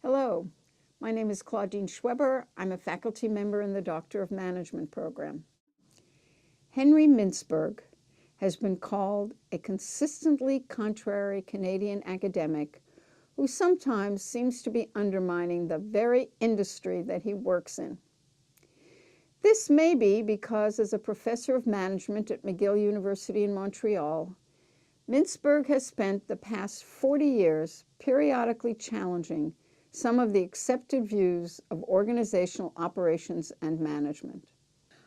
Hello, my name is Claudine Schweber. I'm a faculty member in the Doctor of Management program. Henry Mintzberg has been called a consistently contrary Canadian academic who sometimes seems to be undermining the very industry that he works in. This may be because, as a professor of management at McGill University in Montreal, Mintzberg has spent the past 40 years periodically challenging some of the accepted views of organizational operations and management.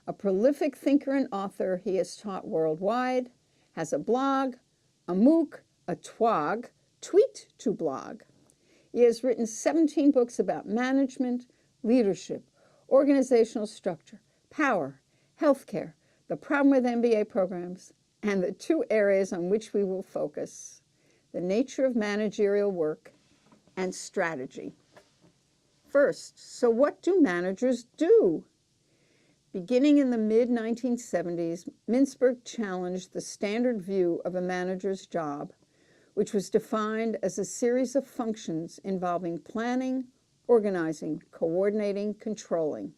A prolific thinker and author, he has taught worldwide, has a blog, a MOOC, a TWOG, tweet to blog. He has written 17 books about management, leadership, organizational structure, power, healthcare, the problem with MBA programs, and the two areas on which we will focus: the nature of managerial work and strategy. First, so what do managers do? Beginning in the mid-1970s, Mintzberg challenged the standard view of a manager's job, which was defined as a series of functions involving planning, organizing, coordinating, controlling.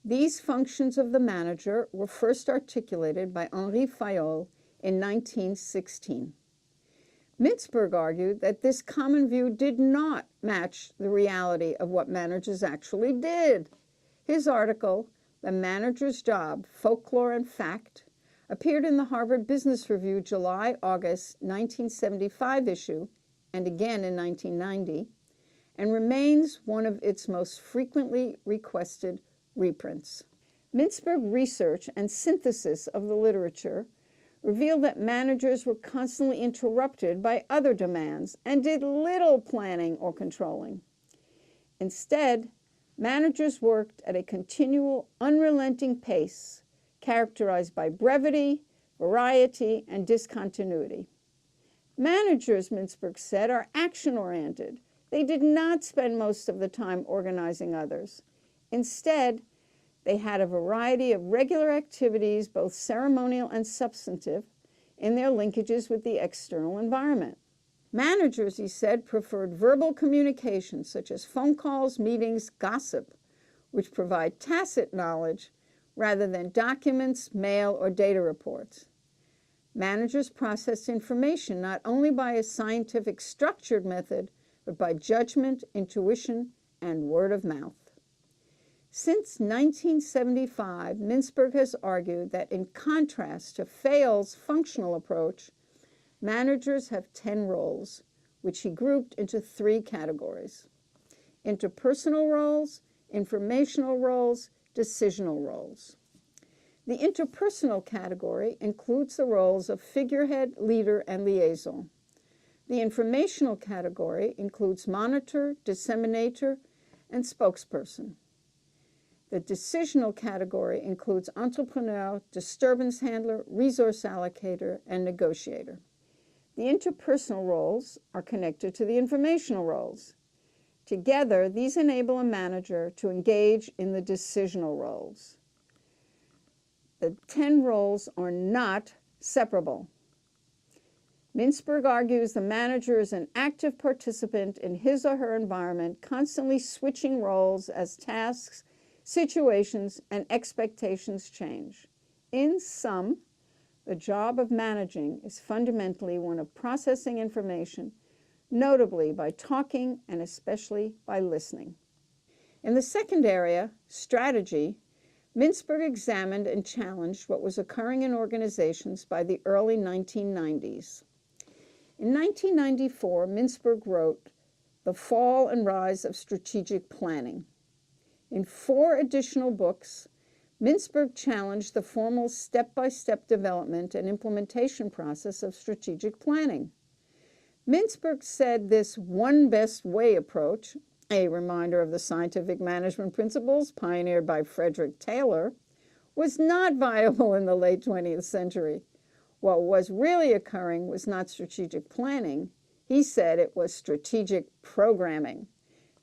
These functions of the manager were first articulated by Henri Fayol in 1916. Mintzberg argued that this common view did not match the reality of what managers actually did. His article, The Manager's Job, Folklore and Fact, appeared in the Harvard Business Review July-August 1975 issue, and again in 1990, and remains one of its most frequently requested reprints. Mintzberg research and synthesis of the literature revealed that managers were constantly interrupted by other demands and did little planning or controlling. Instead, managers worked at a continual, unrelenting pace characterized by brevity, variety, and discontinuity. Managers, Mintzberg said, are action-oriented. They did not spend most of the time organizing others. Instead, they had a variety of regular activities, both ceremonial and substantive, in their linkages with the external environment. Managers, he said, preferred verbal communication, such as phone calls, meetings, gossip, which provide tacit knowledge rather than documents, mail, or data reports. Managers processed information not only by a scientific structured method, but by judgment, intuition, and word of mouth. Since 1975, Mintzberg has argued that in contrast to Fayol's functional approach, managers have 10 roles, which he grouped into 3 categories: interpersonal roles, informational roles, decisional roles. The interpersonal category includes the roles of figurehead, leader, and liaison. The informational category includes monitor, disseminator, and spokesperson. The decisional category includes entrepreneur, disturbance handler, resource allocator, and negotiator. The interpersonal roles are connected to the informational roles. Together, these enable a manager to engage in the decisional roles. The 10 roles are not separable. Mintzberg argues the manager is an active participant in his or her environment, constantly switching roles as tasks, situations, and expectations change. In sum, the job of managing is fundamentally one of processing information, notably by talking and especially by listening. In the second area, strategy, Mintzberg examined and challenged what was occurring in organizations by the early 1990s. In 1994, Mintzberg wrote The Fall and Rise of Strategic Planning. In 4 additional books, Mintzberg challenged the formal step-by-step development and implementation process of strategic planning. Mintzberg said this one best way approach, a reminder of the scientific management principles pioneered by Frederick Taylor, was not viable in the late 20th century. What was really occurring was not strategic planning. He said it was strategic programming.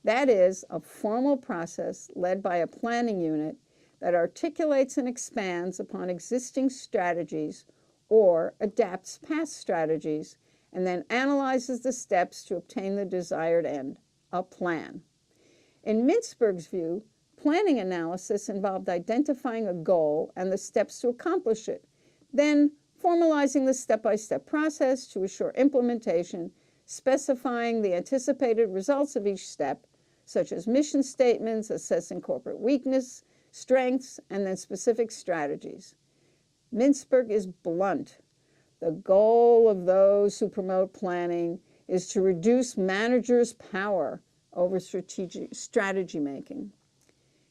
That is, a formal process led by a planning unit that articulates and expands upon existing strategies or adapts past strategies, and then analyzes the steps to obtain the desired end, a plan. In Mintzberg's view, planning analysis involved identifying a goal and the steps to accomplish it, then formalizing the step-by-step process to assure implementation, specifying the anticipated results of each step, such as mission statements, assessing corporate weakness, strengths, and then specific strategies. Mintzberg is blunt. The goal of those who promote planning is to reduce managers' power over strategy making.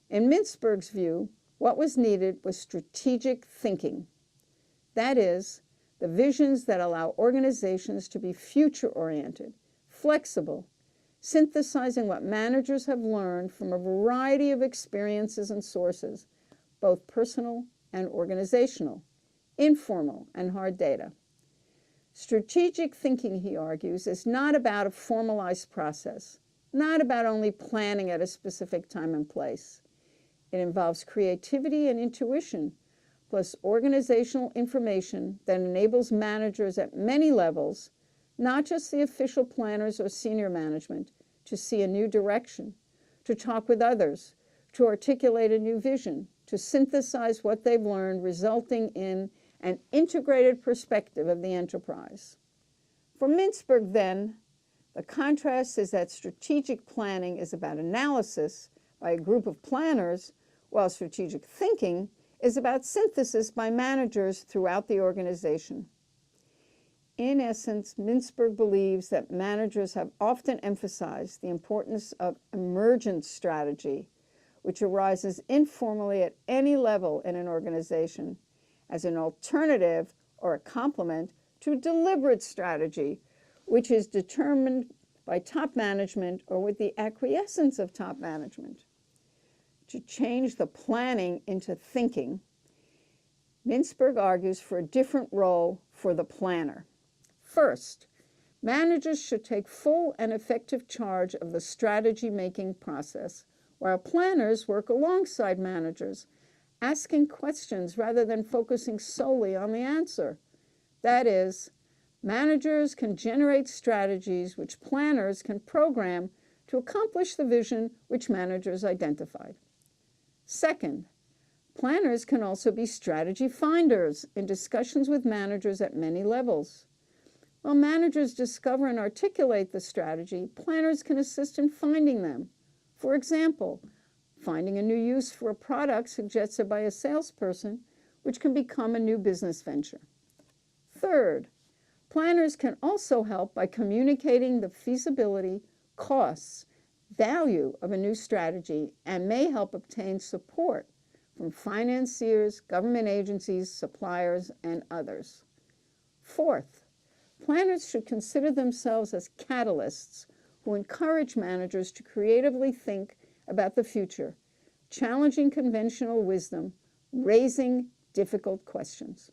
In Mintzberg's view, what was needed was strategic thinking. That is, the visions that allow organizations to be future-oriented, flexible, synthesizing what managers have learned from a variety of experiences and sources, both personal and organizational, informal and hard data. Strategic thinking, he argues, is not about a formalized process, not about only planning at a specific time and place. It involves creativity and intuition, plus organizational information that enables managers at many levels, not just the official planners or senior management, to see a new direction, to talk with others, to articulate a new vision, to synthesize what they've learned, resulting in an integrated perspective of the enterprise. For Mintzberg, then, the contrast is that strategic planning is about analysis by a group of planners, while strategic thinking is about synthesis by managers throughout the organization. In essence, Mintzberg believes that managers have often emphasized the importance of emergent strategy, which arises informally at any level in an organization, as an alternative or a complement to deliberate strategy, which is determined by top management or with the acquiescence of top management. To change the planning into thinking, Mintzberg argues for a different role for the planner. First, managers should take full and effective charge of the strategy-making process, while planners work alongside managers, asking questions rather than focusing solely on the answer. That is, managers can generate strategies which planners can program to accomplish the vision which managers identified. Second, planners can also be strategy finders in discussions with managers at many levels. While managers discover and articulate the strategy, planners can assist in finding them. For example, finding a new use for a product suggested by a salesperson, which can become a new business venture. Third, planners can also help by communicating the feasibility, costs, value of a new strategy, and may help obtain support from financiers, government agencies, suppliers, and others. Fourth, planners should consider themselves as catalysts who encourage managers to creatively think about the future, challenging conventional wisdom, raising difficult questions.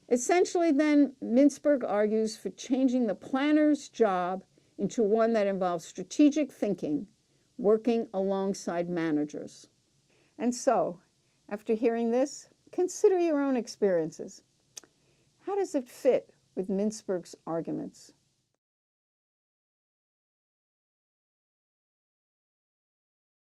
Essentially, then, Mintzberg argues for changing the planner's job into one that involves strategic thinking, working alongside managers. And so, after hearing this, consider your own experiences. How does it fit with Mintzberg's arguments?